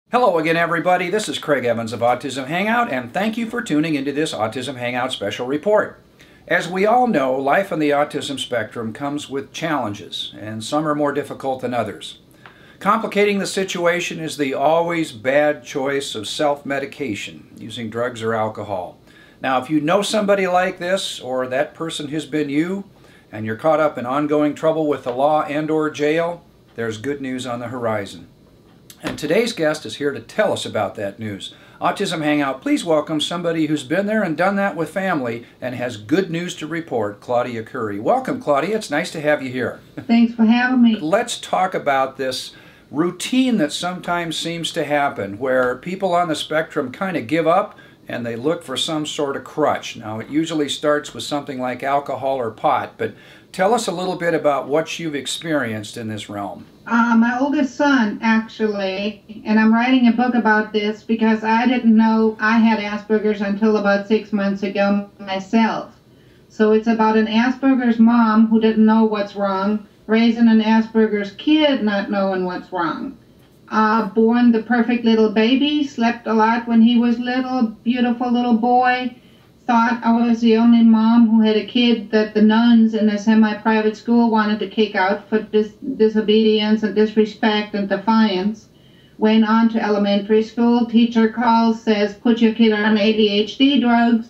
Hello again, everybody. This is Craig Evans of Autism Hangout, and thank you for tuning into this Autism Hangout special report. As we all know, life on the autism spectrum comes with challenges, and some are more difficult than others. Complicating the situation is the always bad choice of self-medication, using drugs or alcohol. Now, if you know somebody like this, or that person has been you, and you're caught up in ongoing trouble with the law and/or jail, there's good news on the horizon. And today's guest is here to tell us about that news. Autism Hangout, please welcome somebody who's been there and done that with family and has good news to report, Claudia Curry. Welcome, Claudia. It's nice to have you here. Thanks for having me. Let's talk about this routine that sometimes seems to happen where people on the spectrum kind of give up and they look for some sort of crutch. Now, it usually starts with something like alcohol or pot, but tell us a little bit about what you've experienced in this realm. My oldest son, actually, and I'm writing a book about this because I didn't know I had Asperger's until about 6 months ago myself. So it's about an Asperger's mom who didn't know what's wrong, raising an Asperger's kid not knowing what's wrong. Born the perfect little baby, slept a lot when he was little, beautiful little boy. Thought I was the only mom who had a kid that the nuns in a semi-private school wanted to kick out for disobedience and disrespect and defiance. Went on to elementary school. Teacher calls, says, put your kid on ADHD drugs.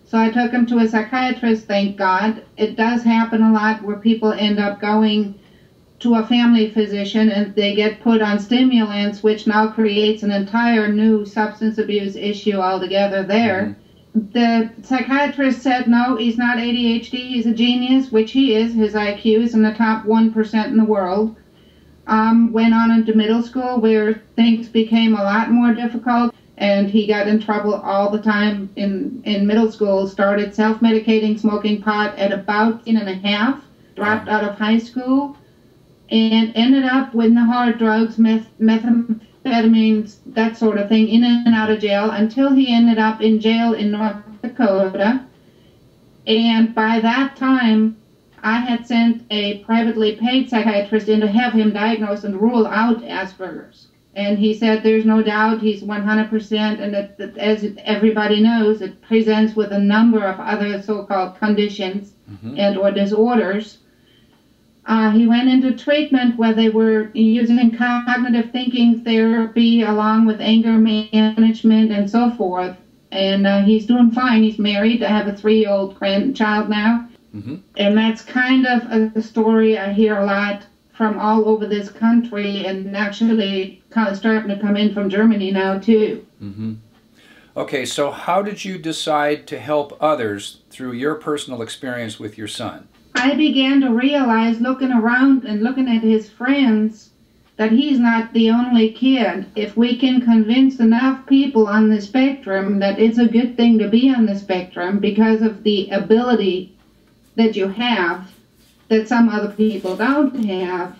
So I took him to a psychiatrist, thank God. It does happen a lot where people end up going to a family physician and they get put on stimulants, which now creates an entire new substance abuse issue altogether there. Mm-hmm. The psychiatrist said, no, he's not ADHD, he's a genius, which he is. His IQ is in the top 1% in the world. Went on into middle school where things became a lot more difficult, and he got in trouble all the time in middle school. Started self-medicating, smoking pot at about 10.5, dropped out of high school, and ended up with the hard drugs, methamphetamines, that sort of thing, in and out of jail until he ended up in jail in North Dakota. And by that time, I had sent a privately paid psychiatrist in to have him diagnosed and rule out Asperger's. And he said there's no doubt he's 100%, and that as everybody knows, it presents with a number of other so-called conditions and or disorders. He went into treatment where they were using cognitive thinking therapy along with anger management and so forth. And he's doing fine. He's married. I have a 3-year-old grandchild now. And that's kind of a story I hear a lot from all over this country, and actually kind of starting to come in from Germany now too. Okay, so how did you decide to help others through your personal experience with your son? I began to realize, looking around and looking at his friends, that he's not the only kid. If we can convince enough people on the spectrum that it's a good thing to be on the spectrum because of the ability that you have that some other people don't have,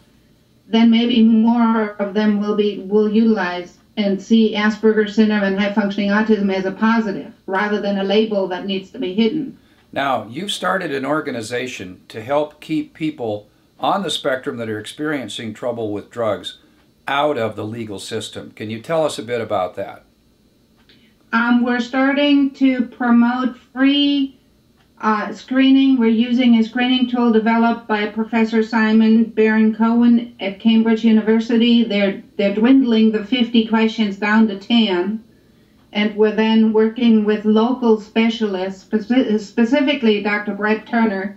then maybe more of them will utilize and see Asperger's syndrome and high-functioning autism as a positive rather than a label that needs to be hidden. Now, you've started an organization to help keep people on the spectrum that are experiencing trouble with drugs out of the legal system. Can you tell us a bit about that? We're starting to promote free screening. We're using a screening tool developed by Professor Simon Baron-Cohen at Cambridge University. They're dwindling the 50 questions down to 10. And we're then working with local specialists, specifically Dr. Brett Turner,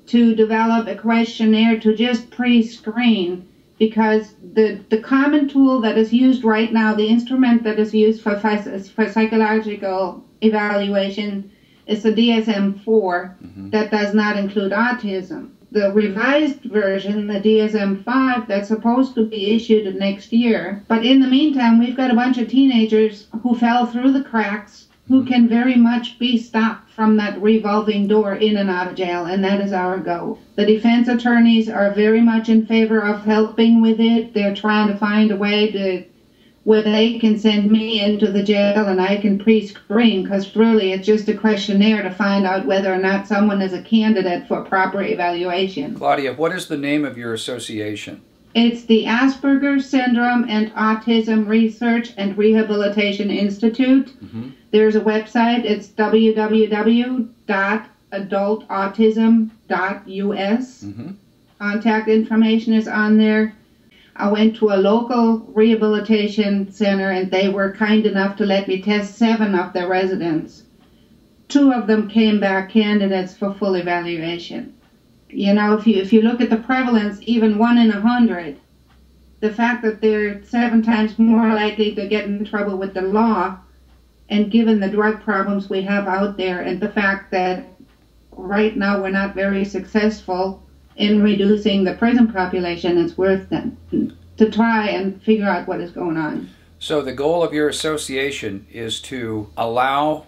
to develop a questionnaire to just pre-screen, because the common tool that is used right now, the instrument that is used for psychological evaluation, is the DSM-4 that does not include autism. The revised version, the DSM-5, that's supposed to be issued next year. But in the meantime, we've got a bunch of teenagers who fell through the cracks, who can very much be stopped from that revolving door in and out of jail, and that is our goal. The defense attorneys are very much in favor of helping with it. They're trying to find a way where they can send me into the jail and I can pre-screen, because really it's just a questionnaire to find out whether or not someone is a candidate for proper evaluation. Claudia, what is the name of your association? It's the Asperger Syndrome and Autism Research and Rehabilitation Institute. Mm-hmm. There's a website. It's www.adultautism.us. Mm-hmm. Contact information is on there. I went to a local rehabilitation center, and they were kind enough to let me test 7 of their residents. 2 of them came back candidates for full evaluation. You know, if you look at the prevalence, even 1 in 100, the fact that they're 7 times more likely to get in trouble with the law, and given the drug problems we have out there, and the fact that right now we're not very successful in reducing the prison population, it's worth them to try and figure out what is going on. So the goal of your association is to allow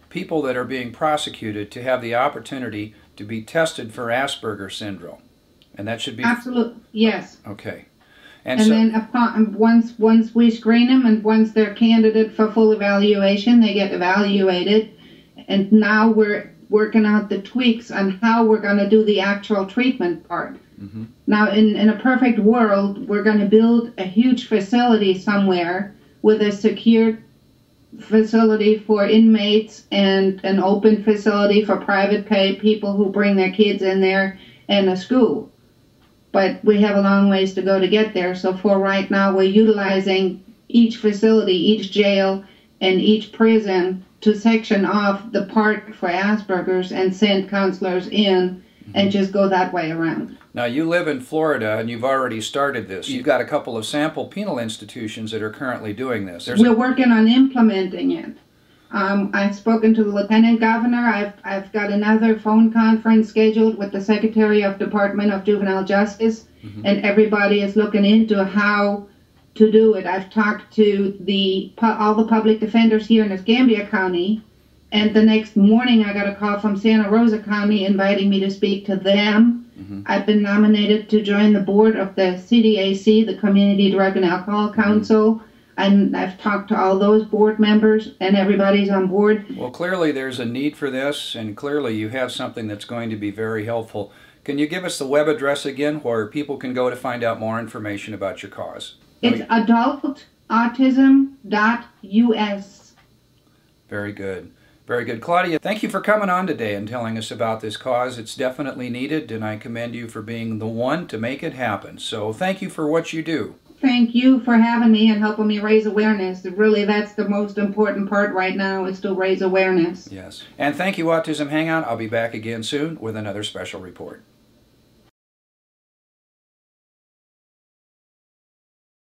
people that are being prosecuted to have the opportunity to be tested for Asperger syndrome, and that should be absolutely, yes. Okay, and so, then once we screen them, and once they're candidate for full evaluation, they get evaluated, and now we're working out the tweaks on how we're going to do the actual treatment part. Mm-hmm. Now, in a perfect world, we're going to build a huge facility somewhere with a secured facility for inmates and an open facility for private pay people who bring their kids in there, and a school. But we have a long ways to go to get there, so for right now we're utilizing each facility, each jail, and each prison to section off the part for Asperger's and send counselors in and just go that way around. Now, you live in Florida, and you've already started this. You've got a couple of sample penal institutions that are currently doing this. We're working on implementing it. I've spoken to the Lieutenant Governor. I've got another phone conference scheduled with the Secretary of Department of Juvenile Justice, and everybody is looking into how to do it. I've talked to all the public defenders here in Escambia County, and the next morning I got a call from Santa Rosa County inviting me to speak to them. I've been nominated to join the board of the CDAC, the Community Drug and Alcohol Council, and I've talked to all those board members, and everybody's on board. Well, clearly there's a need for this, and clearly you have something that's going to be very helpful. Can you give us the web address again where people can go to find out more information about your cause? It's adultautism.us. Very good. Very good. Claudia, thank you for coming on today and telling us about this cause. It's definitely needed, and I commend you for being the one to make it happen. So thank you for what you do. Thank you for having me and helping me raise awareness. Really, that's the most important part right now, is to raise awareness. Yes. And thank you, Autism Hangout. I'll be back again soon with another special report.